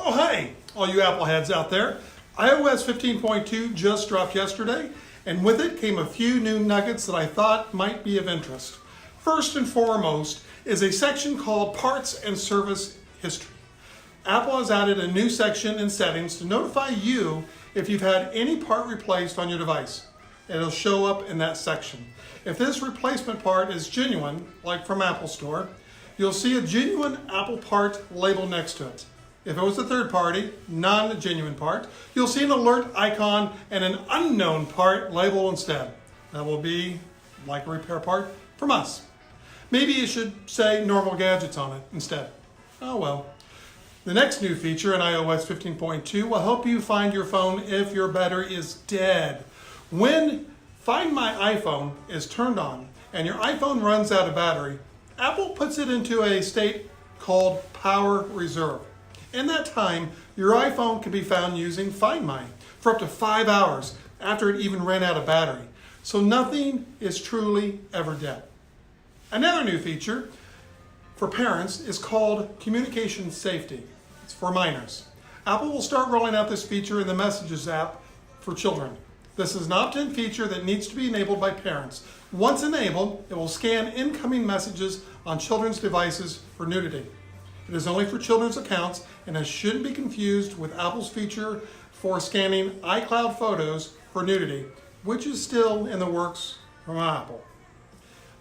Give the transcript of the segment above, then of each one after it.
Oh, hey, all you Apple heads out there. iOS 15.2 just dropped yesterday, and with it came a few new nuggets that I thought might be of interest. First and foremost is a section called Parts and Service History. Apple has added a new section in settings to notify you if you've had any part replaced on your device. It'll show up in that section. If this replacement part is genuine, like from Apple Store, you'll see a genuine Apple part label next to it. If it was a third party, non-genuine part, you'll see an alert icon and an unknown part label instead. That will be like a repair part from us. Maybe you should say normal gadgets on it instead. Oh well. The next new feature in iOS 15.2 will help you find your phone if your battery is dead. When Find My iPhone is turned on and your iPhone runs out of battery, Apple puts it into a state called Power Reserve. In that time, your iPhone can be found using Find My for up to 5 hours after it even ran out of battery. So nothing is truly ever dead. Another new feature for parents is called Communication Safety. It's for minors. Apple will start rolling out this feature in the Messages app for children. This is an opt-in feature that needs to be enabled by parents. Once enabled, it will scan incoming messages on children's devices for nudity. It is only for children's accounts and it shouldn't be confused with Apple's feature for scanning iCloud photos for nudity, which is still in the works from Apple.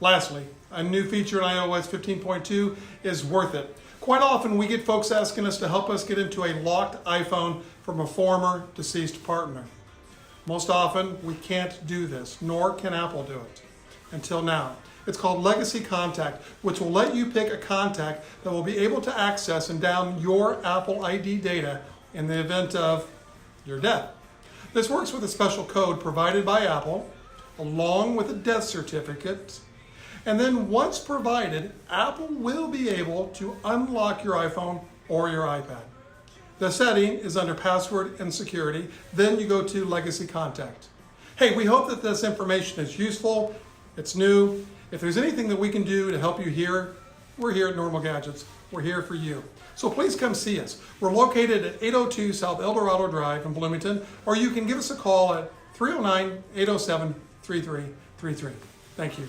Lastly, a new feature in iOS 15.2 is Worth It. Quite often we get folks asking us to help us get into a locked iPhone from a former deceased partner. Most often we can't do this, nor can Apple do it. Until now. It's called Legacy Contact, which will let you pick a contact that will be able to access and down your Apple ID data in the event of your death. This works with a special code provided by Apple, along with a death certificate, and then once provided, Apple will be able to unlock your iPhone or your iPad. The setting is under Password and Security, then you go to Legacy Contact. Hey, we hope that this information is useful, it's new. If there's anything that we can do to help you here, we're here at Normal Gadgets. We're here for you. So please come see us. We're located at 802 South El Dorado Drive in Bloomington, or you can give us a call at 309-807-3333. Thank you.